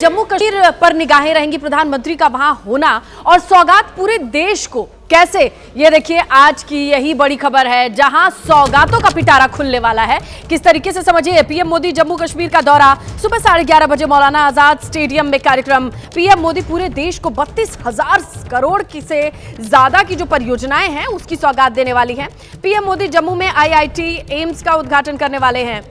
जम्मू कश्मीर पर निगाहें रहेंगी प्रधानमंत्री का वहां होना और सौगात पूरे देश को कैसे, ये देखिए आज की यही बड़ी खबर है जहां सौगातों का पिटारा खुलने वाला है। किस तरीके से समझिए, पीएम मोदी जम्मू कश्मीर का दौरा, सुबह 11:30 बजे मौलाना आजाद स्टेडियम में कार्यक्रम। पीएम मोदी पूरे देश को 32,000 करोड़ की से ज्यादा की जो परियोजनाएं हैं उसकी सौगात देने वाली हैं। पीएम मोदी जम्मू में IIT एम्स का उद्घाटन करने वाले हैं।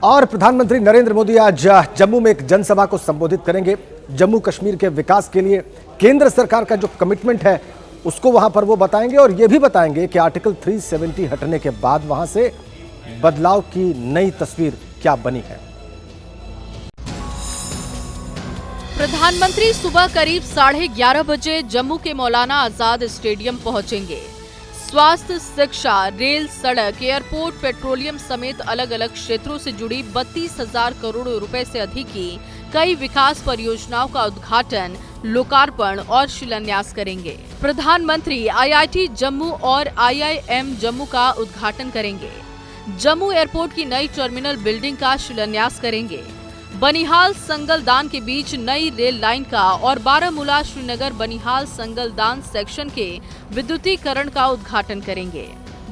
और प्रधानमंत्री नरेंद्र मोदी आज जम्मू में एक जनसभा को संबोधित करेंगे। जम्मू कश्मीर के विकास के लिए केंद्र सरकार का जो कमिटमेंट है उसको वहां पर वो बताएंगे और ये भी बताएंगे कि आर्टिकल 370 हटने के बाद वहां से बदलाव की नई तस्वीर क्या बनी है। प्रधानमंत्री सुबह करीब 11:30 बजे जम्मू के मौलाना आजाद स्टेडियम पहुंचेंगे। स्वास्थ्य, शिक्षा, रेल, सड़क, एयरपोर्ट, पेट्रोलियम समेत अलग अलग क्षेत्रों से जुड़ी 32,000 करोड़ रुपए से अधिक की कई विकास परियोजनाओं का उद्घाटन, लोकार्पण और शिलान्यास करेंगे। प्रधानमंत्री IIT जम्मू और IIM जम्मू का उद्घाटन करेंगे। जम्मू एयरपोर्ट की नई टर्मिनल बिल्डिंग का शिलान्यास करेंगे। बनिहाल संगलदान के बीच नई रेल लाइन का और बारामूला श्रीनगर बनिहाल संगलदान सेक्शन के विद्युतीकरण का उद्घाटन करेंगे।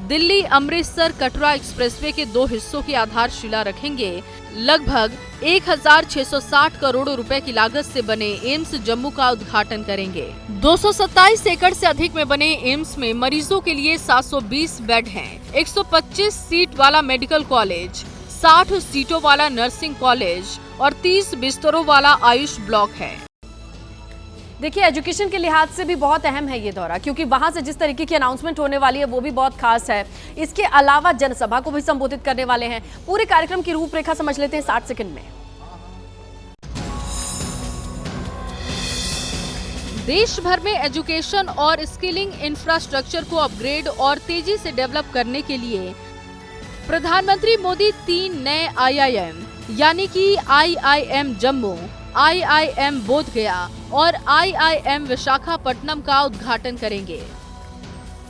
दिल्ली अमृतसर कटरा एक्सप्रेसवे के 2 हिस्सों की आधारशिला रखेंगे। लगभग 1,660 करोड़ रुपए की लागत से बने एम्स जम्मू का उद्घाटन करेंगे। 227 एकड़ से अधिक में बने एम्स में मरीजों के लिए 720 बेड हैं, 125 सीट वाला मेडिकल कॉलेज, 60 सीटों वाला नर्सिंग कॉलेज और 30 बिस्तरों वाला आयुष ब्लॉक है। देखिए, एजुकेशन के लिहाज से भी बहुत अहम है ये दौरा, क्योंकि वहां से जिस तरीके की अनाउंसमेंट होने वाली है वो भी बहुत खास है। इसके अलावा जनसभा को भी संबोधित करने वाले हैं। पूरे कार्यक्रम की रूपरेखा समझ लेते हैं 60 सेकंड में। देश भर में एजुकेशन और स्किलिंग इंफ्रास्ट्रक्चर को अपग्रेड और तेजी से डेवलप करने के लिए प्रधानमंत्री मोदी 3 नए IIM यानी कि IIM जम्मू, IIM बोधगया और IIM विशाखापट्टनम का उद्घाटन करेंगे।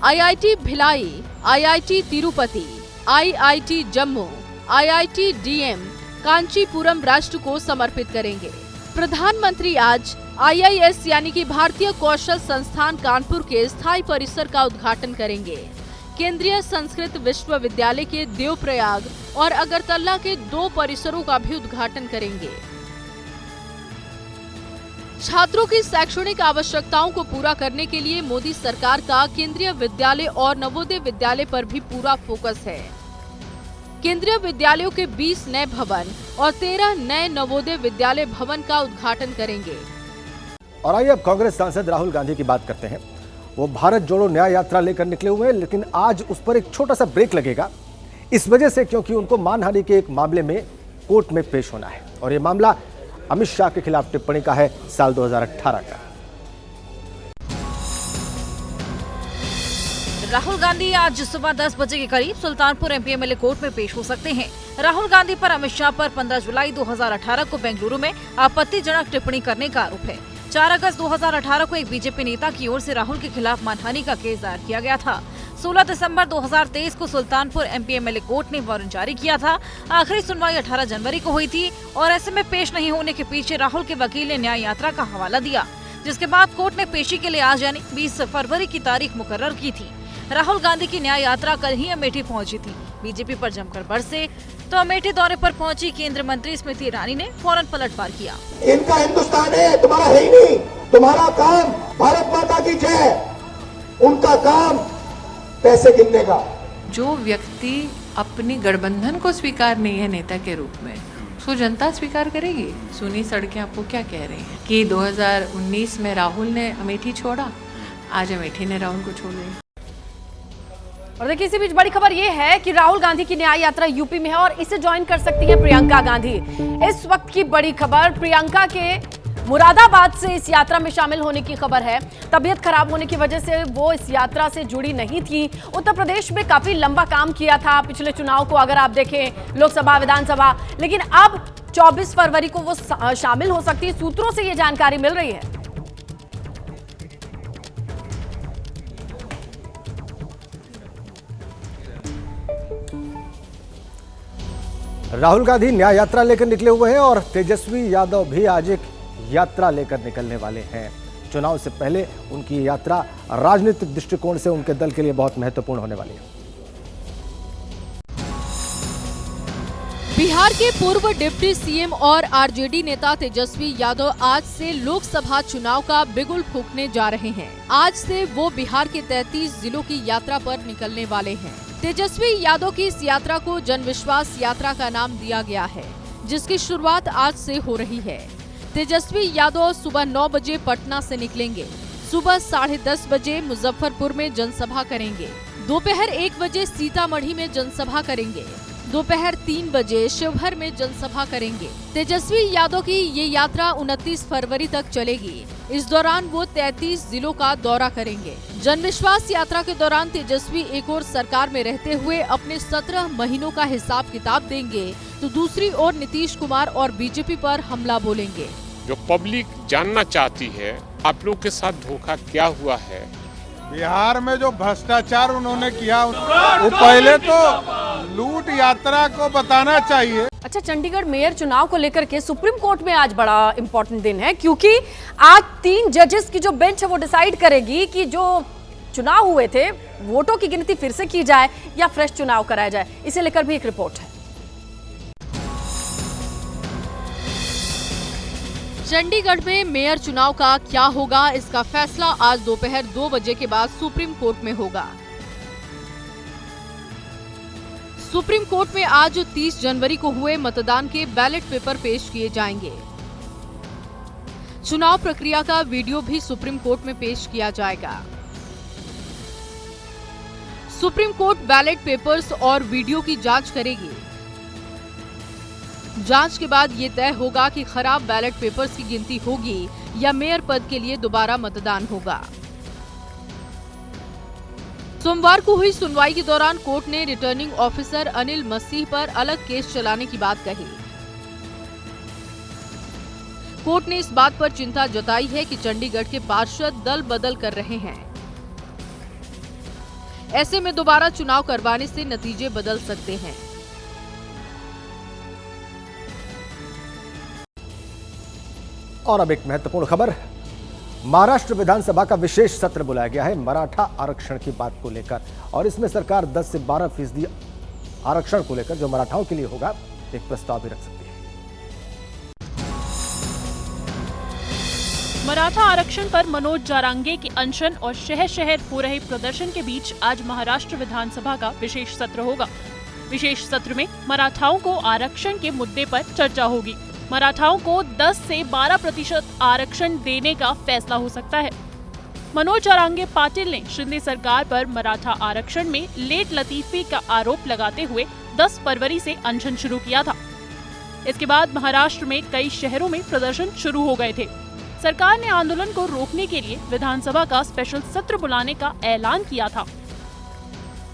IIT Bhilai, IIT Tirupati, IIT Jammu, IIT DM Kanchipuram राष्ट्र को समर्पित करेंगे। प्रधानमंत्री आज IIS यानी कि भारतीय कौशल संस्थान कानपुर के स्थायी परिसर का उद्घाटन करेंगे। केंद्रीय संस्कृत विश्वविद्यालय के देवप्रयाग और अगरतला के 2 परिसरों का भी उद्घाटन करेंगे। छात्रों की शैक्षणिक आवश्यकताओं को पूरा करने के लिए मोदी सरकार का केंद्रीय विद्यालय और नवोदय विद्यालय पर भी पूरा फोकस है। केंद्रीय विद्यालयों के 20 नए भवन और 13 नए नवोदय विद्यालय भवन का उद्घाटन करेंगे। और आइए अब कांग्रेस सांसद राहुल गांधी की बात करते हैं। वो भारत जोड़ो न्याय यात्रा लेकर निकले हुए हैं, लेकिन आज उस पर एक छोटा सा ब्रेक लगेगा। इस वजह से क्योंकि उनको मानहानि के एक मामले में कोर्ट में पेश होना है और ये मामला अमित शाह के खिलाफ टिप्पणी का है, साल 2018 का। राहुल गांधी आज सुबह 10 बजे के करीब सुल्तानपुर MP MLA कोर्ट में पेश हो सकते हैं। राहुल गांधी पर अमित शाह पर 15 जुलाई 2018 को बेंगलुरु में आपत्तिजनक टिप्पणी करने का आरोप है। 4 अगस्त 2018 को एक बीजेपी नेता की ओर से राहुल के खिलाफ मानहानि का केस दायर किया गया था। 16 दिसंबर 2023 को सुल्तानपुर MP MLA कोर्ट ने वारंट जारी किया था। आखिरी सुनवाई 18 जनवरी को हुई थी और ऐसे में पेश नहीं होने के पीछे राहुल के वकील ने न्याय यात्रा का हवाला दिया, जिसके बाद कोर्ट ने पेशी के लिए आज यानी 20 फरवरी की तारीख मुकर्रर की थी। राहुल गांधी की न्याय यात्रा कल ही अमेठी पहुंची थी। बीजेपी पर जमकर बरसे तो अमेठी दौरे पर पहुंची केंद्रीय मंत्री स्मृति ईरानी ने फौरन पलटवार किया। इनका हिंदुस्तान है, तुम्हारा है ही नहीं। तुम्हारा काम भारत माता की जय, उनका काम पैसे गिनने का। जो व्यक्ति अपनी गठबंधन को स्वीकार नहीं है नेता के रूप में, उसको जनता स्वीकार करेगी। सुनी सड़कें आपको क्या कह रही हैं कि 2019 में राहुल ने अमेठी छोड़ा, आज अमेठी ने राहुल को छोड़ दिया। और देखिए, इसी बीच बड़ी खबर ये है कि राहुल गांधी की न्याय यात्रा यूपी में है और इसे ज्वाइन कर सकती है प्रियंका गांधी। इस वक्त की बड़ी खबर, प्रियंका के मुरादाबाद से इस यात्रा में शामिल होने की खबर है। तबीयत खराब होने की वजह से वो इस यात्रा से जुड़ी नहीं थी। उत्तर प्रदेश में काफी लंबा काम किया था पिछले चुनाव को अगर आप देखें, लोकसभा विधानसभा, लेकिन अब 24 फरवरी को वो शामिल हो सकती है। सूत्रों से ये जानकारी मिल रही है। राहुल गांधी न्याय यात्रा लेकर निकले हुए हैं और तेजस्वी यादव भी आज एक यात्रा लेकर निकलने वाले हैं। चुनाव से पहले उनकी यात्रा राजनीतिक दृष्टिकोण से उनके दल के लिए बहुत महत्वपूर्ण होने वाली है। बिहार के पूर्व डिप्टी सीएम और आरजेडी नेता तेजस्वी यादव आज से लोकसभा चुनाव का बिगुल फूंकने जा रहे हैं। आज से वो बिहार के 33 जिलों की यात्रा पर निकलने वाले हैं। तेजस्वी यादव की इस यात्रा को जन विश्वास यात्रा का नाम दिया गया है, जिसकी शुरुआत आज से हो रही है। तेजस्वी यादव सुबह 9 बजे पटना से निकलेंगे। सुबह 10:30 बजे मुजफ्फरपुर में जनसभा करेंगे। दोपहर 1 बजे सीतामढ़ी में जनसभा करेंगे। दोपहर 3 बजे शिवहर में जनसभा करेंगे। तेजस्वी यादव की ये यात्रा 29 फरवरी तक चलेगी। इस दौरान वो 33 जिलों का दौरा करेंगे। जन विश्वास यात्रा के दौरान तेजस्वी एक ओर सरकार में रहते हुए अपने 17 महीनों का हिसाब किताब देंगे, तो दूसरी ओर नीतीश कुमार और बीजेपी पर हमला बोलेंगे। जो पब्लिक जानना चाहती है आप लोग के साथ धोखा क्या हुआ है, बिहार में जो भ्रष्टाचार उन्होंने किया वो पहले तो लूट यात्रा को बताना चाहिए। अच्छा, चंडीगढ़ मेयर चुनाव को लेकर के सुप्रीम कोर्ट में आज बड़ा इंपॉर्टेंट दिन है, क्योंकि आज 3 जजेस की जो बेंच है वो डिसाइड करेगी कि जो चुनाव हुए थे वोटों की गिनती फिर से की जाए या फ्रेश चुनाव कराया जाए। इसे लेकर भी एक रिपोर्ट है। चंडीगढ़ में मेयर चुनाव का क्या होगा, इसका फैसला आज दोपहर 2 बजे के बाद सुप्रीम कोर्ट में होगा। सुप्रीम कोर्ट में आज 30 जनवरी को हुए मतदान के बैलेट पेपर पेश किए जाएंगे। चुनाव प्रक्रिया का वीडियो भी सुप्रीम कोर्ट में पेश किया जाएगा। सुप्रीम कोर्ट बैलेट पेपर्स और वीडियो की जांच करेगी। जांच के बाद ये तय होगा कि खराब बैलेट पेपर्स की गिनती होगी या मेयर पद के लिए दोबारा मतदान होगा। सोमवार को हुई सुनवाई के दौरान कोर्ट ने रिटर्निंग ऑफिसर अनिल मसीह पर अलग केस चलाने की बात कही। कोर्ट ने इस बात पर चिंता जताई है कि चंडीगढ़ के पार्षद दल बदल कर रहे हैं। ऐसे में दोबारा चुनाव करवाने से नतीजे बदल सकते हैं। और अब एक महत्वपूर्ण खबर, महाराष्ट्र विधानसभा का विशेष सत्र बुलाया गया है मराठा आरक्षण की बात को लेकर, और इसमें सरकार 10 से 12% आरक्षण को लेकर जो मराठाओं के लिए होगा एक प्रस्ताव भी रख सकती है। मराठा आरक्षण पर मनोज जारांगे के अनशन और शहर शहर हो रहे प्रदर्शन के बीच आज महाराष्ट्र विधानसभा का विशेष सत्र होगा। विशेष सत्र में मराठाओं को आरक्षण के मुद्दे पर चर्चा होगी। मराठाओं को 10 से 12% आरक्षण देने का फैसला हो सकता है। मनोज जारांगे पाटिल ने शिंदे सरकार पर मराठा आरक्षण में लेट लतीफी का आरोप लगाते हुए 10 फरवरी से अनशन शुरू किया था। इसके बाद महाराष्ट्र में कई शहरों में प्रदर्शन शुरू हो गए थे। सरकार ने आंदोलन को रोकने के लिए विधानसभा का स्पेशल सत्र बुलाने का ऐलान किया था।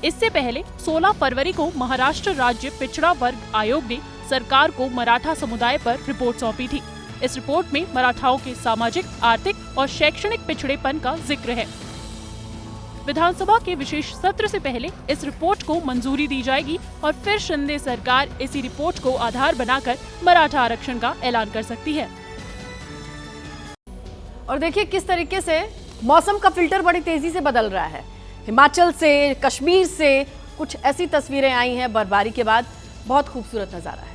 इससे पहले 16 फरवरी को महाराष्ट्र राज्य पिछड़ा वर्ग आयोग ने सरकार को मराठा समुदाय पर रिपोर्ट सौंपी थी। इस रिपोर्ट में मराठाओं के सामाजिक, आर्थिक और शैक्षणिक पिछड़ेपन का जिक्र है। विधानसभा के विशेष सत्र से पहले इस रिपोर्ट को मंजूरी दी जाएगी और फिर शिंदे सरकार इसी रिपोर्ट को आधार बनाकर मराठा आरक्षण का ऐलान कर सकती है। और देखिए किस तरीके से मौसम का फिल्टर बड़ी तेजी से बदल रहा है। हिमाचल से, कश्मीर से कुछ ऐसी तस्वीरें आई हैं बर्फबारी के बाद, बहुत खूबसूरत नजारा है।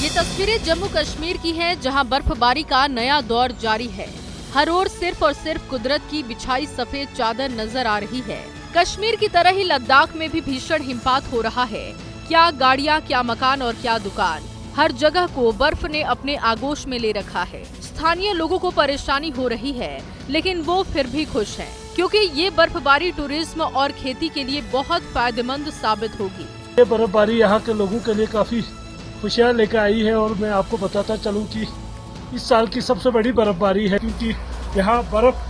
ये तस्वीरें जम्मू कश्मीर की हैं, जहां बर्फबारी का नया दौर जारी है। हर ओर सिर्फ और सिर्फ कुदरत की बिछाई सफेद चादर नजर आ रही है। कश्मीर की तरह ही लद्दाख में भी भीषण हिमपात हो रहा है। क्या गाड़ियां, क्या मकान और क्या दुकान, हर जगह को बर्फ ने अपने आगोश में ले रखा है। स्थानीय लोगों को परेशानी हो रही है, लेकिन वो फिर भी खुश हैं, क्योंकि ये बर्फबारी टूरिज्म और खेती के लिए बहुत फायदेमंद साबित होगी। ये बर्फबारी यहाँ के लोगों के लिए काफी खुशियाँ लेकर आई है, और मैं आपको बताता चलूँ कि इस साल की सबसे बड़ी बर्फबारी है, क्योंकि यहाँ बर्फ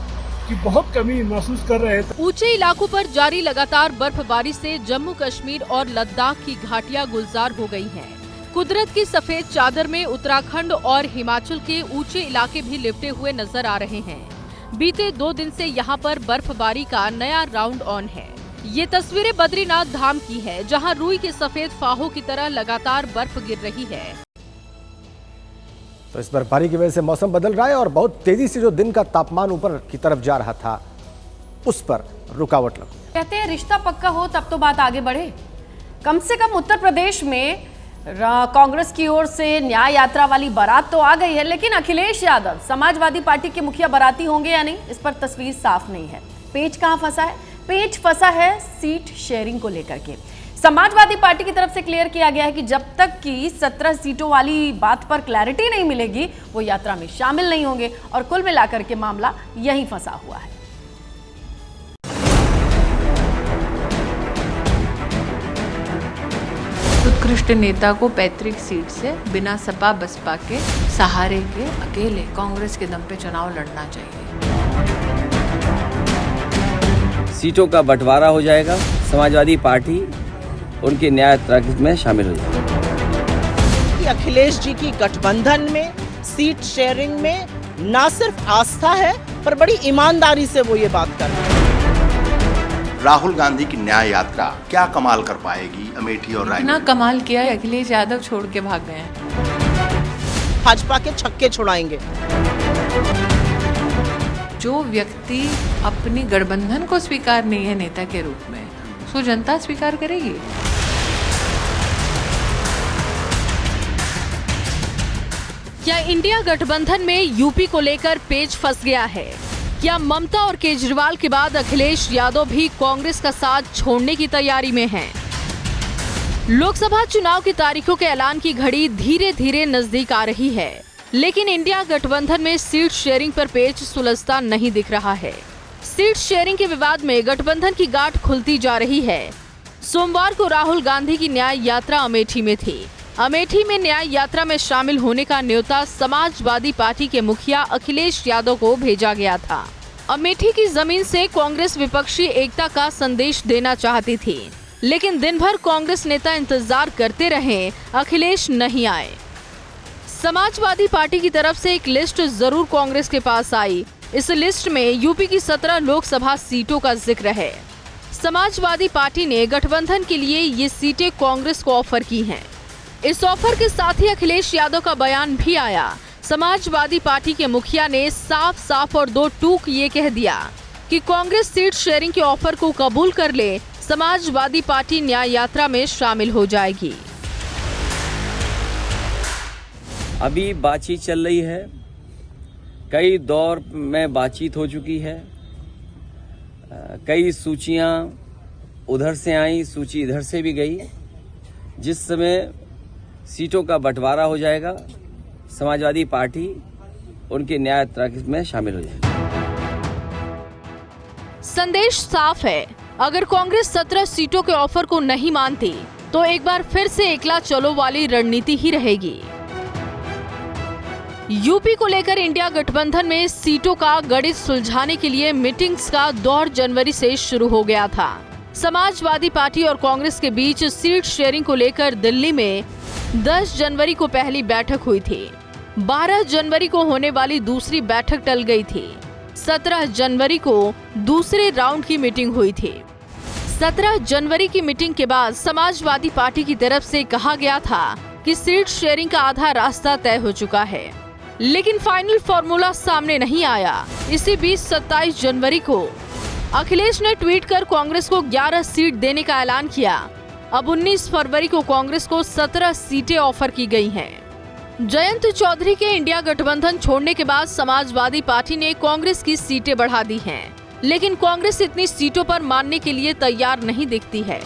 की बहुत कमी महसूस कर रहे थे। ऊंचे इलाकों पर जारी लगातार बर्फबारी से जम्मू कश्मीर और लद्दाख की घाटियां गुलजार हो गई हैं। कुदरत की सफेद चादर में उत्तराखंड और हिमाचल के ऊंचे इलाके भी लिपटे हुए नजर आ रहे हैं। बीते 2 दिन से यहाँ पर बर्फबारी का नया राउंड ऑन है। ये तस्वीरें बद्रीनाथ धाम की है, जहां रुई के सफेद फाहों की तरह लगातार बर्फ गिर रही है। तो इस बर्फबारी की वजह से मौसम बदल रहा है और बहुत तेजी से जो दिन का तापमान ऊपर की तरफ जा रहा था उस पर रुकावट लग। कहते हैं रिश्ता पक्का हो तब तो बात आगे बढ़े। कम से कम उत्तर प्रदेश में कांग्रेस की ओर से न्याय यात्रा वाली बारात तो आ गई है, लेकिन अखिलेश यादव समाजवादी पार्टी के मुखिया बाराती होंगे या नहीं, इस पर तस्वीर साफ नहीं है। पेच कहां फंसा है? पेच फंसा है सीट शेयरिंग को लेकर के। समाजवादी पार्टी की तरफ से क्लियर किया गया है कि जब तक कि 17 सीटों वाली बात पर क्लैरिटी नहीं मिलेगी वो यात्रा में शामिल नहीं होंगे और कुल मिलाकर के मामला यहीं फंसा हुआ है। उत्कृष्ट नेता को पैतृक सीट से बिना सपा बसपा के सहारे के अकेले कांग्रेस के दम पे चुनाव लड़ना चाहिए। सीटों का बंटवारा हो जाएगा, समाजवादी पार्टी उनके न्याय यात्रा में शामिल हो जाएगी। अखिलेश जी की गठबंधन में सीट शेयरिंग में न सिर्फ आस्था है पर बड़ी ईमानदारी से वो ये बात कर रहे हैं। राहुल गांधी की न्याय यात्रा क्या कमाल कर पाएगी अमेठी और रायबरेली? इतना कमाल किया है, अखिलेश यादव छोड़ के भाग गए हैं। भाजपा के छक्के छुड़ाएंगे। जो व्यक्ति अपनी गठबंधन को स्वीकार नहीं है नेता के रूप में, उसको जनता स्वीकार करेगी। क्या इंडिया गठबंधन में यूपी को लेकर पेच फंस गया है? क्या ममता और केजरीवाल के बाद अखिलेश यादव भी कांग्रेस का साथ छोड़ने की तैयारी में हैं? लोकसभा चुनाव की तारीखों के ऐलान की घड़ी धीरे धीरे नजदीक आ रही है, लेकिन इंडिया गठबंधन में सीट शेयरिंग पर पेच सुलझता नहीं दिख रहा है। सीट शेयरिंग के विवाद में गठबंधन की गांठ खुलती जा रही है। सोमवार को राहुल गांधी की न्याय यात्रा अमेठी में थी। अमेठी में न्याय यात्रा में शामिल होने का न्योता समाजवादी पार्टी के मुखिया अखिलेश यादव को भेजा गया था। अमेठी की जमीन से कांग्रेस विपक्षी एकता का संदेश देना चाहती थी, लेकिन दिन भर कांग्रेस नेता इंतजार करते रहे, अखिलेश नहीं आए। समाजवादी पार्टी की तरफ से एक लिस्ट जरूर कांग्रेस के पास आई। इस लिस्ट में यूपी की 17 लोकसभा सीटों का जिक्र है। समाजवादी पार्टी ने गठबंधन के लिए ये सीटें कांग्रेस को ऑफर की हैं। इस ऑफर के साथ ही अखिलेश यादव का बयान भी आया। समाजवादी पार्टी के मुखिया ने साफ साफ और दो टूक ये कह दिया कि कांग्रेस सीट शेयरिंग के ऑफर को कबूल कर ले, समाजवादी पार्टी न्याय यात्रा में शामिल हो जाएगी। अभी बातचीत चल रही है, कई दौर में बातचीत हो चुकी है, कई सूचियां उधर से आई, सूची इधर से भी गई। जिस समय सीटों का बंटवारा हो जाएगा, समाजवादी पार्टी उनके न्याय यात्रा में शामिल हो जाएगी। संदेश साफ है, अगर कांग्रेस 17 सीटों के ऑफर को नहीं मानती तो एक बार फिर से एकला चलो वाली रणनीति ही रहेगी। यूपी को लेकर इंडिया गठबंधन में सीटों का गणित सुलझाने के लिए मीटिंग्स का दौर जनवरी से शुरू हो गया था। समाजवादी पार्टी और कांग्रेस के बीच सीट शेयरिंग को लेकर दिल्ली में 10 जनवरी को पहली बैठक हुई थी। 12 जनवरी को होने वाली दूसरी बैठक टल गई थी। 17 जनवरी को दूसरे राउंड की मीटिंग हुई थी। 17 जनवरी की मीटिंग के बाद समाजवादी पार्टी की तरफ से कहा गया था कि सीट शेयरिंग का आधा रास्ता तय हो चुका है, लेकिन फाइनल फॉर्मूला सामने नहीं आया। इसी बीच 27 जनवरी को अखिलेश ने ट्वीट कर कांग्रेस को 11 सीट देने का ऐलान किया। अब 19 फरवरी को कांग्रेस को 17 सीटें ऑफर की गई हैं। जयंत चौधरी के इंडिया गठबंधन छोड़ने के बाद समाजवादी पार्टी ने कांग्रेस की सीटें बढ़ा दी हैं, लेकिन कांग्रेस इतनी सीटों पर मानने के लिए तैयार नहीं दिखती है।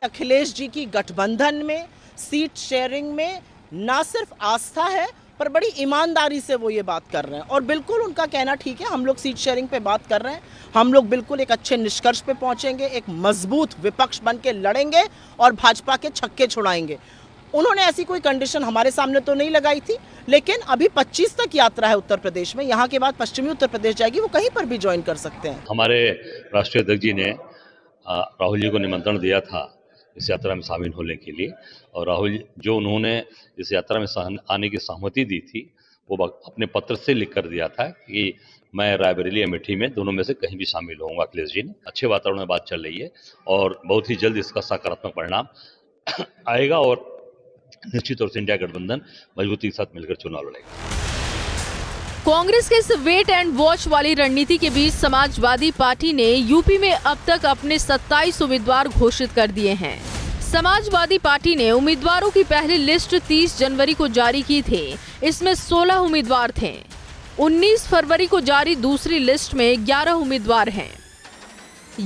अखिलेश जी की गठबंधन में सीट शेयरिंग में न सिर्फ आस्था है पर बड़ी ईमानदारी से वो ये बात कर रहे हैं, और बिल्कुल उनका कहना ठीक है। हम लोग सीट शेयरिंग पे बात कर रहे हैं, हम लोग बिल्कुल एक अच्छे निष्कर्ष पे पहुंचेंगे, एक मजबूत विपक्ष बन के लड़ेंगे और भाजपा के छक्के छुड़ाएंगे। उन्होंने ऐसी कोई कंडीशन हमारे सामने तो नहीं लगाई थी, लेकिन अभी 25 तक यात्रा है उत्तर प्रदेश में। यहाँ के बाद पश्चिमी उत्तर प्रदेश जाएगी, वो कहीं पर भी ज्वाइन कर सकते हैं। हमारे राष्ट्रीय अध्यक्ष जी ने राहुल जी को निमंत्रण दिया था इस यात्रा में शामिल होने के लिए, और राहुल जो उन्होंने इस यात्रा में आने की सहमति दी थी वो अपने पत्र से लिख कर दिया था कि मैं रायबरेली अमेठी में दोनों में से कहीं भी शामिल होऊंगा। अखिलेश जी ने अच्छे वातावरण में बात चल रही है और बहुत ही जल्द इसका सकारात्मक परिणाम आएगा और निश्चित तौर से इंडिया गठबंधन मजबूती के साथ मिलकर चुनाव लड़ेगा। कांग्रेस के इस वेट एंड वॉच वाली रणनीति के बीच समाजवादी पार्टी ने यूपी में अब तक अपने 27 उम्मीदवार घोषित कर दिए हैं। समाजवादी पार्टी ने उम्मीदवारों की पहली लिस्ट 30 जनवरी को जारी की थी। इसमें 16 उम्मीदवार थे। 19 फरवरी को जारी दूसरी लिस्ट में 11 उम्मीदवार हैं।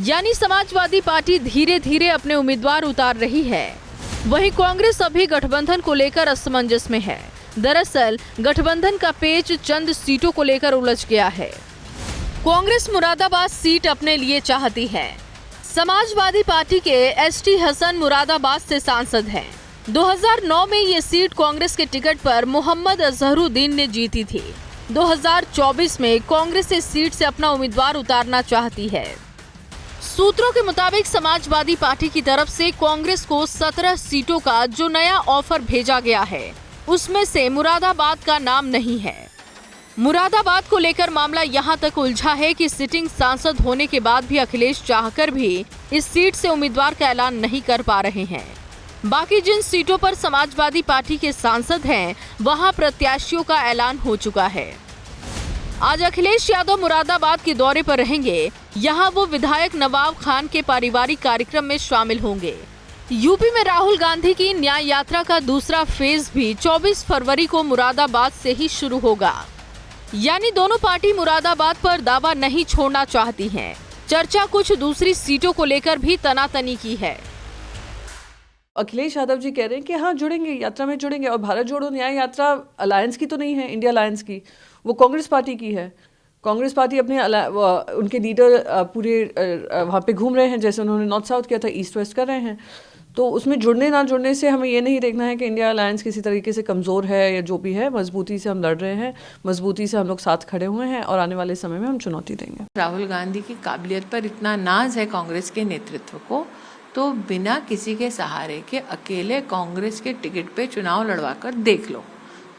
यानी समाजवादी पार्टी धीरे धीरे अपने उम्मीदवार उतार रही है। वहीं कांग्रेस अभी गठबंधन को लेकर असमंजस में है। दरअसल गठबंधन का पेच चंद सीटों को लेकर उलझ गया है। कांग्रेस मुरादाबाद सीट अपने लिए चाहती है। समाजवादी पार्टी के एसटी हसन मुरादाबाद से सांसद हैं। 2009 में ये सीट कांग्रेस के टिकट पर मोहम्मद अजहरुद्दीन ने जीती थी। 2024 में कांग्रेस इस सीट से अपना उम्मीदवार उतारना चाहती है। सूत्रों के मुताबिक समाजवादी पार्टी की तरफ से कांग्रेस को 17 सीटों का जो नया ऑफर भेजा गया है, उसमें से मुरादाबाद का नाम नहीं है। मुरादाबाद को लेकर मामला यहां तक उलझा है कि सिटिंग सांसद होने के बाद भी अखिलेश चाहकर भी इस सीट से उम्मीदवार का ऐलान नहीं कर पा रहे हैं। बाकी जिन सीटों पर समाजवादी पार्टी के सांसद हैं, वहां प्रत्याशियों का ऐलान हो चुका है। आज अखिलेश यादव मुरादाबाद के दौरे पर रहेंगे। यहां वो विधायक नवाब खान के पारिवारिक कार्यक्रम में शामिल होंगे। यूपी में राहुल गांधी की न्याय यात्रा का दूसरा फेज भी 24 फरवरी को मुरादाबाद से ही शुरू होगा। यानी दोनों पार्टी मुरादाबाद पर दावा नहीं छोड़ना चाहती हैं। चर्चा कुछ दूसरी सीटों को लेकर भी तनातनी की है। अखिलेश यादव जी कह रहे हैं कि हाँ जुड़ेंगे, यात्रा में जुड़ेंगे। और भारत जोड़ो न्याय यात्रा अलायंस की तो नहीं है, इंडिया अलायंस की, वो कांग्रेस पार्टी की है। कांग्रेस पार्टी अपने उनके लीडर पूरे वहाँ पे घूम रहे हैं, जैसे उन्होंने नॉर्थ साउथ किया था, ईस्ट वेस्ट कर रहे हैं। तो उसमें जुड़ने ना जुड़ने से हमें ये नहीं देखना है कि इंडिया अलायंस किसी तरीके से कमज़ोर है या जो भी है। मजबूती से हम लड़ रहे हैं, मजबूती से हम लोग साथ खड़े हुए हैं और आने वाले समय में हम चुनौती देंगे। राहुल गांधी की काबिलियत पर इतना नाज है कांग्रेस के नेतृत्व को, तो बिना किसी के सहारे के अकेले कांग्रेस के टिकट पे चुनाव लड़वा कर देख लो।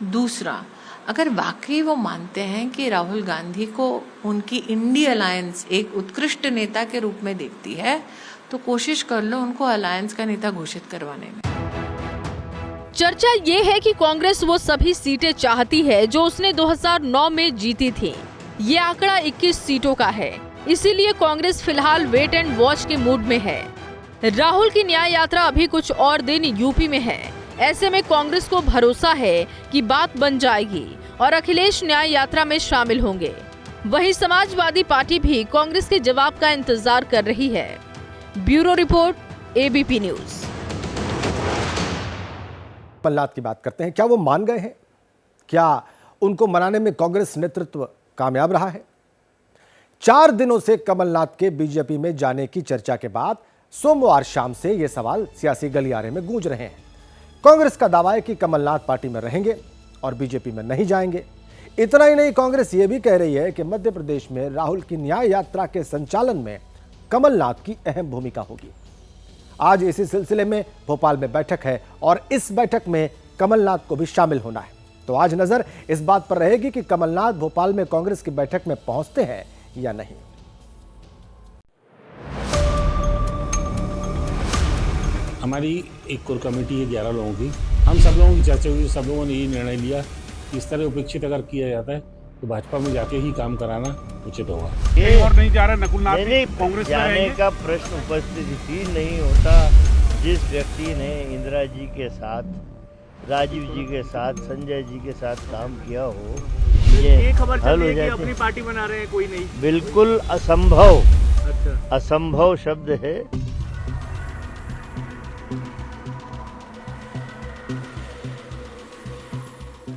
दूसरा, अगर वाकई वो मानते हैं कि राहुल गांधी को उनकी इंडिया अलायंस एक उत्कृष्ट नेता के रूप में देखती है, तो कोशिश कर लो उनको अलायंस का नेता घोषित करवाने में। चर्चा ये है कि कांग्रेस वो सभी सीटें चाहती है जो उसने 2009 में जीती थी। ये आंकड़ा 21 सीटों का है। इसीलिए कांग्रेस फिलहाल वेट एंड वॉच के मूड में है। राहुल की न्याय यात्रा अभी कुछ और दिन यूपी में है। ऐसे में कांग्रेस को भरोसा है कि बात बन जाएगी और अखिलेश न्याय यात्रा में शामिल होंगे। वहीं समाजवादी पार्टी भी कांग्रेस के जवाब का इंतजार कर रही है। Bureau report, ABP news. Kamalnath की बात करते हैं। क्या वो मान गए हैं? क्या उनको मनाने में कांग्रेस नेतृत्व कामयाब रहा है? 4 दिनों से कमलनाथ के बीजेपी में जाने की चर्चा के बाद सोमवार शाम से ये सवाल सियासी गलियारे में गूंज रहे हैं। कांग्रेस का दावा है कि कमलनाथ पार्टी में रहेंगे और बीजेपी में नहीं जाएंगे। इतना ही नहीं, कांग्रेस ये भी कह रही है कि मध्य प्रदेश में राहुल की न्याय यात्रा के संचालन में कमलनाथ की अहम भूमिका होगी। आज इसी सिलसिले में भोपाल में बैठक है और इस बैठक में कमलनाथ को भी शामिल होना है। तो आज नजर इस बात पर रहेगी कि कमलनाथ भोपाल में कांग्रेस की बैठक में पहुंचते हैं या नहीं। हमारी एक कोर कमेटी है 11 लोगों की। हम सब लोगों की चर्चा हुई, सब लोगों ने ये निर्णय लिया कि इस तरह उपेक्षित अगर किया जाता है तो भाजपा में जाके ही काम कराना उचित होगा। कहीं और नहीं जा रहा नकुलनाथ कांग्रेस में जाने का प्रश्न उपस्थित ही नहीं होता। जिस व्यक्ति ने इंदिरा जी के साथ, राजीव जी के साथ, संजय जी के साथ काम किया हो, ये खबर हल हो जाती। अपनी पार्टी बना रहे हैं, कोई नहीं। बिल्कुल असंभव। अच्छा, असंभव शब्द है।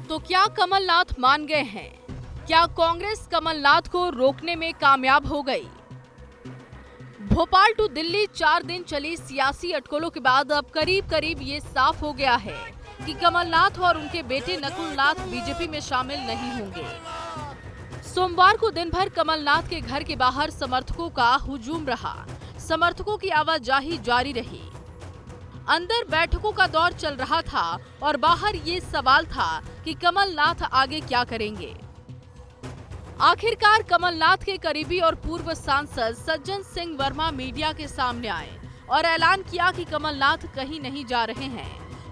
तो क्या कमलनाथ मान गए हैं? क्या कांग्रेस कमलनाथ को रोकने में कामयाब हो गई? भोपाल टू दिल्ली 4 दिन चली सियासी अटकलों के बाद अब करीब करीब ये साफ हो गया है कि कमलनाथ और उनके बेटे नकुलनाथ बीजेपी में शामिल नहीं होंगे। सोमवार को दिन भर कमलनाथ के घर के बाहर समर्थकों का हुजूम रहा। समर्थकों की आवाजाही जारी रही। अंदर बैठकों का दौर चल रहा था और बाहर ये सवाल था कि कमलनाथ आगे क्या करेंगे। आखिरकार कमलनाथ के करीबी और पूर्व सांसद सज्जन सिंह वर्मा मीडिया के सामने आए और ऐलान किया कि कमलनाथ कहीं नहीं जा रहे हैं।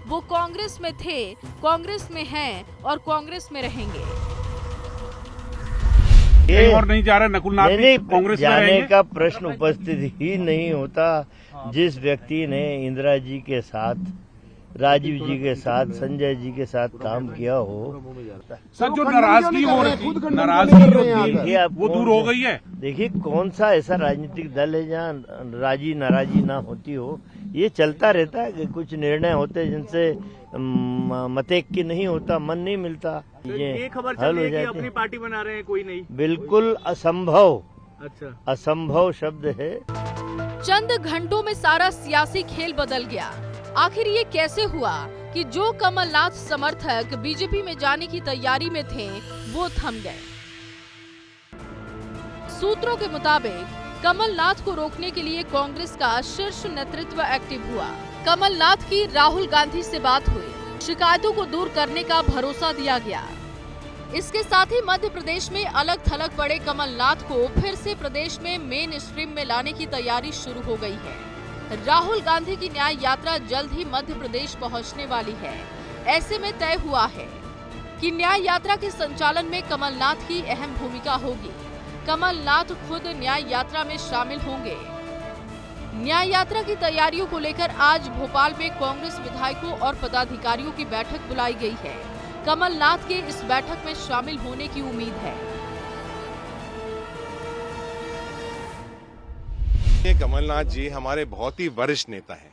वो कांग्रेस में थे, कांग्रेस में हैं और कांग्रेस में रहेंगे। कहीं और नहीं जा रहे नकुलनाथ भी कांग्रेस में जाने का प्रश्न उपस्थित ही नहीं होता। जिस व्यक्ति ने इंदिरा जी के साथ, राजीव जी के साथ, संजय जी के साथ काम किया हो, सर जो नाराजगी हो रही थी, नाराजगी वो दूर हो गई है। देखिए कौन सा ऐसा राजनीतिक दल है जहाँ राजी नाराजी ना होती हो। ये चलता रहता है कि कुछ निर्णय होते जिनसे मतेक की नहीं होता, मन नहीं मिलता, ये खबर हल चल हो रही है कि जाते अपनी पार्टी बना रहे हैं, कोई नहीं। बिल्कुल असंभव, अच्छा असंभव शब्द है। चंद घंटों में सारा सियासी खेल बदल गया। आखिर ये कैसे हुआ कि जो कमलनाथ समर्थक बीजेपी में जाने की तैयारी में थे वो थम गए। सूत्रों के मुताबिक कमलनाथ को रोकने के लिए कांग्रेस का शीर्ष नेतृत्व एक्टिव हुआ। कमलनाथ की राहुल गांधी से बात हुई, शिकायतों को दूर करने का भरोसा दिया गया। इसके साथ ही मध्य प्रदेश में अलग थलग पड़े कमलनाथ को फिर से प्रदेश में मेन स्ट्रीम में लाने की तैयारी शुरू हो गई है। राहुल गांधी की न्याय यात्रा जल्द ही मध्य प्रदेश पहुंचने वाली है। ऐसे में तय हुआ है कि न्याय यात्रा के संचालन में कमलनाथ की अहम भूमिका होगी। कमलनाथ खुद न्याय यात्रा में शामिल होंगे। न्याय यात्रा की तैयारियों को लेकर आज भोपाल में कांग्रेस विधायकों और पदाधिकारियों की बैठक बुलाई गई है। कमलनाथ के इस बैठक में शामिल होने की उम्मीद है। कमलनाथ जी हमारे बहुत ही वरिष्ठ नेता हैं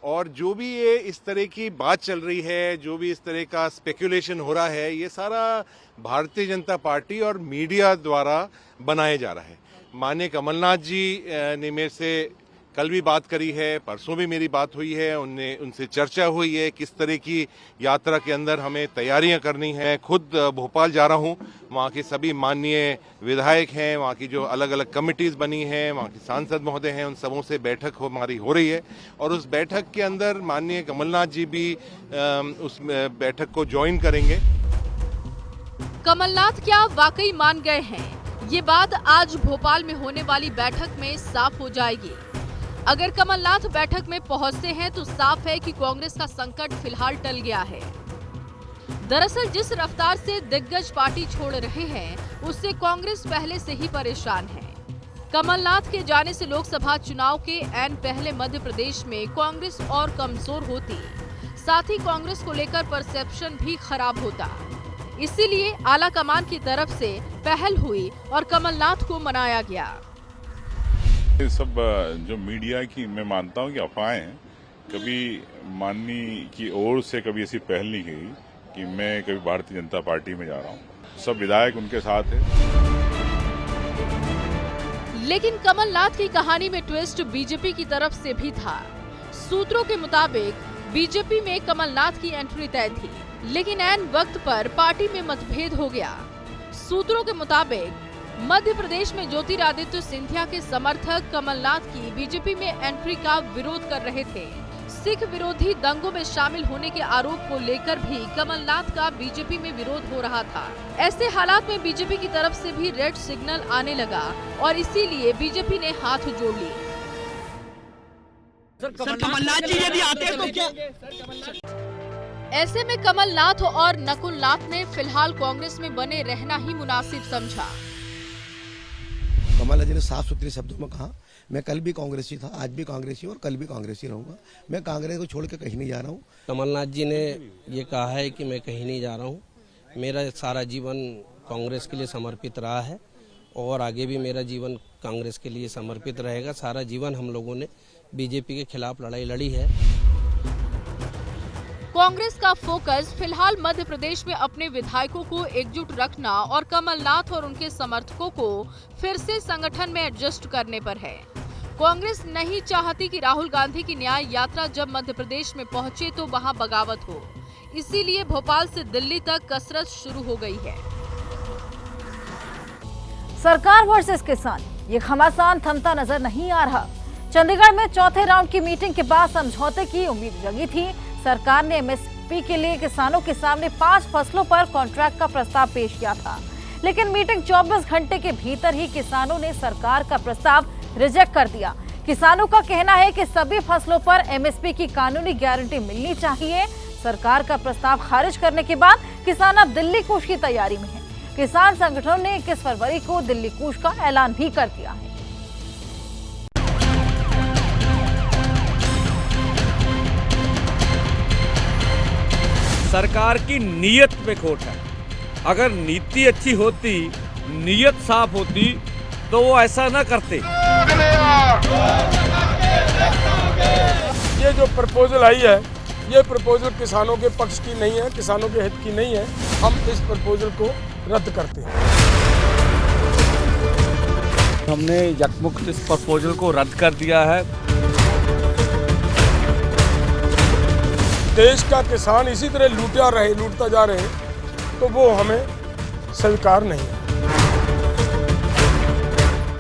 और जो भी ये इस तरह की बात चल रही है, जो भी इस तरह का स्पेकुलेशन हो रहा है, ये सारा भारतीय जनता पार्टी और मीडिया द्वारा बनाया जा रहा है। माननीय कमलनाथ जी ने मेरे से कल भी बात करी है, परसों भी मेरी बात हुई है, उनसे चर्चा हुई है किस तरह की यात्रा के अंदर हमें तैयारियां करनी है। खुद भोपाल जा रहा हूं, वहां के सभी माननीय विधायक हैं, वहां की जो अलग अलग कमिटीज बनी हैं, वहां के सांसद महोदय हैं, उन सबों से बैठक हमारी हो रही है और उस बैठक के अंदर माननीय कमलनाथ जी भी उस बैठक को ज्वाइन करेंगे। कमलनाथ क्या वाकई मान गए हैं? ये बात आज भोपाल में होने वाली बैठक में साफ हो जाएगी। अगर कमलनाथ बैठक में पहुंचते हैं तो साफ है कि कांग्रेस का संकट फिलहाल टल गया है। दरअसल जिस रफ्तार से दिग्गज पार्टी छोड़ रहे हैं उससे कांग्रेस पहले से ही परेशान है। कमलनाथ के जाने से लोकसभा चुनाव के ऐन पहले मध्य प्रदेश में कांग्रेस और कमजोर होती, साथ ही कांग्रेस को लेकर परसेप्शन भी खराब होता। इसीलिए आला कमान की तरफ से पहल हुई और कमलनाथ को मनाया गया। ये सब जो मीडिया की मैं मानता हूँ कि अफवाहें हैं। कभी माननी की ओर से कभी ऐसी पहल नहीं की कि मैं कभी भारतीय जनता पार्टी में जा रहा हूँ। सब विधायक उनके साथ है। लेकिन कमलनाथ की कहानी में ट्विस्ट बीजेपी की तरफ से भी था। सूत्रों के मुताबिक बीजेपी में कमलनाथ की एंट्री तय थी, लेकिन ऐन वक्त पर पार्टी में मतभेद हो गया। सूत्रों के मुताबिक मध्य प्रदेश में ज्योतिरादित्य सिंधिया के समर्थक कमलनाथ की बीजेपी में एंट्री का विरोध कर रहे थे। सिख विरोधी दंगों में शामिल होने के आरोप को लेकर भी कमलनाथ का बीजेपी में विरोध हो रहा था। ऐसे हालात में बीजेपी की तरफ से भी रेड सिग्नल आने लगा और इसीलिए बीजेपी ने हाथ जोड़ लिए। सर कमलनाथ जी यदि आते हैं तो क्या? ऐसे में कमलनाथ और नकुलनाथ ने फिलहाल कांग्रेस में बने रहना ही मुनासिब समझा। कमलनाथ जी ने साफ सुथरे शब्दों में कहा, मैं कल भी कांग्रेसी था, आज भी कांग्रेसी और कल भी कांग्रेसी रहूंगा। मैं कांग्रेस को छोड़ के कहीं नहीं जा रहा हूँ। कमलनाथ जी ने ये कहा है कि मैं कहीं नहीं जा रहा हूँ। मेरा सारा जीवन कांग्रेस के लिए समर्पित रहा है और आगे भी मेरा जीवन कांग्रेस के लिए समर्पित रहेगा। सारा जीवन हम लोगों ने बीजेपी के खिलाफ लड़ाई लड़ी है। कांग्रेस का फोकस फिलहाल मध्य प्रदेश में अपने विधायकों को एकजुट रखना और कमलनाथ और उनके समर्थकों को फिर से संगठन में एडजस्ट करने पर है। कांग्रेस नहीं चाहती कि राहुल गांधी की न्याय यात्रा जब मध्य प्रदेश में पहुंचे तो वहां बगावत हो। इसीलिए भोपाल से दिल्ली तक कसरत शुरू हो गई है। सरकार वर्सेस किसान, ये घमासान थमता नजर नहीं आ रहा। चंडीगढ़ में चौथे राउंड की मीटिंग के बाद समझौते की उम्मीद जगी थी। सरकार ने एमएसपी के लिए किसानों के सामने 5 फसलों पर कॉन्ट्रैक्ट का प्रस्ताव पेश किया था, लेकिन मीटिंग 24 घंटे के भीतर ही किसानों ने सरकार का प्रस्ताव रिजेक्ट कर दिया। किसानों का कहना है कि सभी फसलों पर एमएसपी की कानूनी गारंटी मिलनी चाहिए। सरकार का प्रस्ताव खारिज करने के बाद किसान अब दिल्ली कूच की तैयारी में है। किसान संगठनों ने 21 फरवरी को दिल्ली कूच का ऐलान भी कर दिया है। सरकार की नीयत पे खोट है। अगर नीति अच्छी होती, नीयत साफ होती, तो वो ऐसा ना करते। ये जो प्रपोजल आई है, ये प्रपोजल किसानों के पक्ष की नहीं है, किसानों के हित की नहीं है। हम इस प्रपोजल को रद्द करते हैं। हमने यकमुक्त इस प्रपोजल को रद्द कर दिया है। देश का किसान इसी तरह लूटता जा रहे, तो वो हमें स्वीकार नहीं है।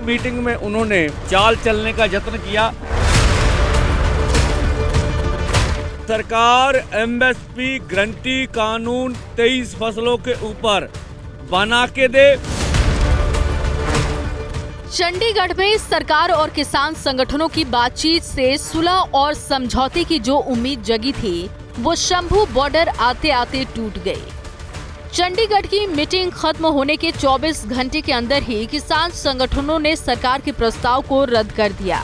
मीटिंग में उन्होंने चाल चलने का यत्न किया। सरकार एमएसपी गारंटी कानून 23 फसलों के ऊपर बना के दे। चंडीगढ़ में सरकार और किसान संगठनों की बातचीत से सुलह और समझौते की जो उम्मीद जगी थी, वो शंभू बॉर्डर आते आते टूट गई। चंडीगढ़ की मीटिंग खत्म होने के 24 घंटे के अंदर ही किसान संगठनों ने सरकार के प्रस्ताव को रद्द कर दिया।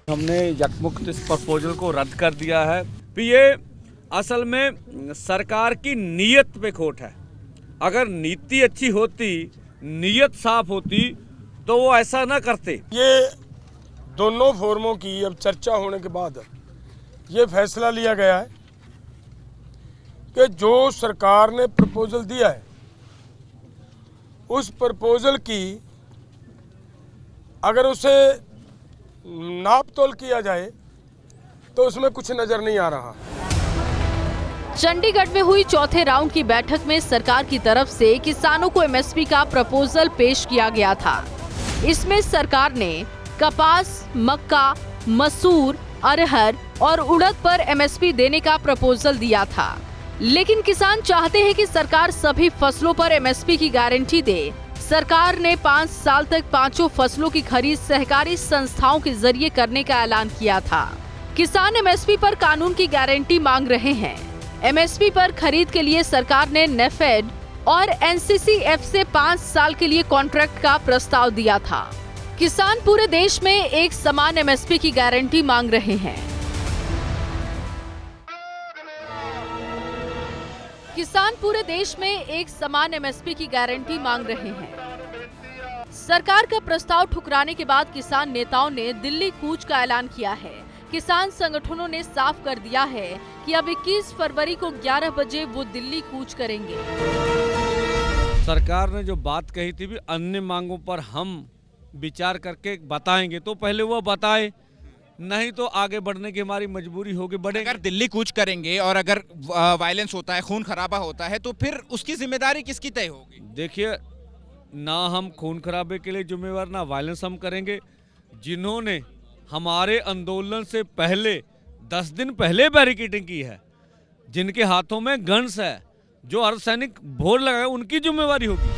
हमने यकमुक्त इस प्रपोजल को रद्द कर दिया है। ये असल में सरकार की नीयत पे खोट है। अगर नीति अच्छी होती, नीयत साफ होती, तो वो ऐसा ना करते। ये दोनों फोरमों की अब चर्चा होने के बाद ये फैसला लिया गया है कि जो सरकार ने प्रपोजल दिया है, उस प्रपोजल की अगर उसे नाप तोल किया जाए तो उसमें कुछ नजर नहीं आ रहा। चंडीगढ़ में हुई चौथे राउंड की बैठक में सरकार की तरफ से किसानों को एमएसपी का प्रपोजल पेश किया गया था। इसमें सरकार ने कपास, मक्का, मसूर, अरहर और उड़द पर एमएसपी देने का प्रपोजल दिया था। लेकिन किसान चाहते हैं कि सरकार सभी फसलों पर एमएसपी की गारंटी दे। सरकार ने 5 साल तक पांचों फसलों की खरीद सहकारी संस्थाओं के जरिए करने का ऐलान किया था। किसान एमएसपी पर कानून की गारंटी मांग रहे हैं। एमएसपी पर खरीद के लिए सरकार ने नेफेड और एनसीसीएफ से 5 साल के लिए कॉन्ट्रैक्ट का प्रस्ताव दिया था। किसान पूरे देश में एक समान एमएसपी की गारंटी मांग रहे हैं। किसान पूरे देश में एक समान एमएसपी की गारंटी मांग रहे हैं। सरकार का प्रस्ताव ठुकराने के बाद किसान नेताओं ने दिल्ली कूच का ऐलान किया है। किसान संगठनों ने साफ कर दिया है कि अब 21 फरवरी को 11 बजे वो दिल्ली कूच करेंगे। सरकार ने जो बात कही थी भी अन्य मांगों पर हम विचार करके बताएंगे, तो पहले वो बताए, नहीं तो आगे बढ़ने की हमारी मजबूरी होगी। अगर दिल्ली कूच करेंगे और अगर वायलेंस होता है, खून खराबा होता है, तो फिर उसकी जिम्मेदारी किसकी तय होगी? देखिए, ना हम खून खराबे के लिए जिम्मेवार, ना वायलेंस हम करेंगे। जिन्होंने हमारे आंदोलन से पहले 10 दिन पहले बैरिकेडिंग की है, जिनके हाथों में गन्स है, जो अर्धसैनिक भोर लगाए, उनकी जिम्मेवारी होगी।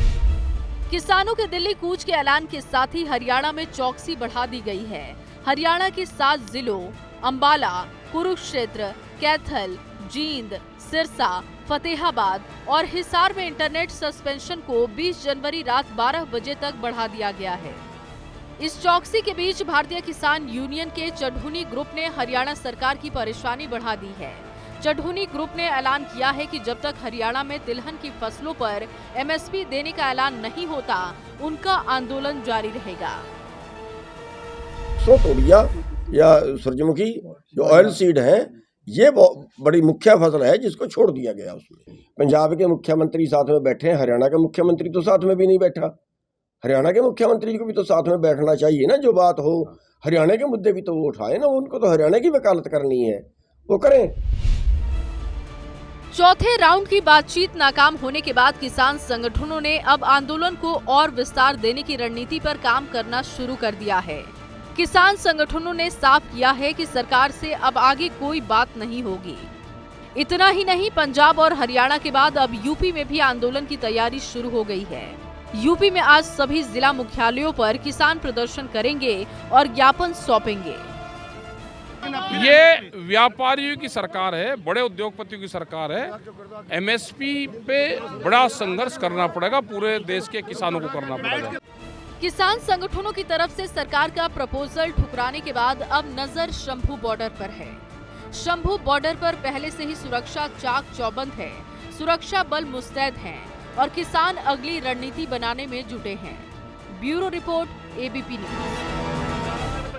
किसानों के दिल्ली कूच के ऐलान के साथ ही हरियाणा में चौकसी बढ़ा दी गई है। हरियाणा के 7 जिलों अंबाला, कुरुक्षेत्र, कैथल, जींद, सिरसा, फतेहाबाद और हिसार में इंटरनेट सस्पेंशन को 20 जनवरी रात 12 बजे तक बढ़ा दिया गया है। इस चौकसी के बीच भारतीय किसान यूनियन के चढ़ूनी ग्रुप ने हरियाणा सरकार की परेशानी बढ़ा दी है। चढ़ूनी ग्रुप ने ऐलान किया है कि जब तक हरियाणा में तिलहन की फसलों पर एमएसपी देने का ऐलान नहीं होता, उनका आंदोलन जारी रहेगा। तोड़िया या सूरजमुखी जो ऑयल सीड है, ये बड़ी मुख्य फसल है जिसको छोड़ दिया गया। उसमें पंजाब के मुख्यमंत्री साथ में बैठे हैं, हरियाणा का मुख्यमंत्री तो साथ में भी नहीं बैठा। हरियाणा के मुख्यमंत्री को भी तो साथ में बैठना चाहिए ना। जो बात हो, हरियाणा के मुद्दे भी तो वो उठाए ना। उनको तो हरियाणा की वकालत करनी है, वो करें। चौथे राउंड की बातचीत नाकाम होने के बाद किसान संगठनों ने अब आंदोलन को और विस्तार देने की रणनीति पर काम करना शुरू कर दिया है। किसान संगठनों ने साफ किया है कि सरकार से अब आगे कोई बात नहीं होगी। इतना ही नहीं, पंजाब और हरियाणा के बाद अब यूपी में भी आंदोलन की तैयारी शुरू हो गई है। यूपी में आज सभी जिला मुख्यालयों पर किसान प्रदर्शन करेंगे और ज्ञापन सौंपेंगे। ये व्यापारियों की सरकार है, बड़े उद्योगपतियों की सरकार है। एमएसपी पे बड़ा संघर्ष करना पड़ेगा, पूरे देश के किसानों को करना पड़ेगा। किसान संगठनों की तरफ से सरकार का प्रपोजल ठुकराने के बाद अब नजर शंभू बॉर्डर पर है। शंभू बॉर्डर पर पहले से ही सुरक्षा चाक चौबंद है, सुरक्षा बल मुस्तैद हैं और किसान अगली रणनीति बनाने में जुटे हैं। Bureau report, ABP news.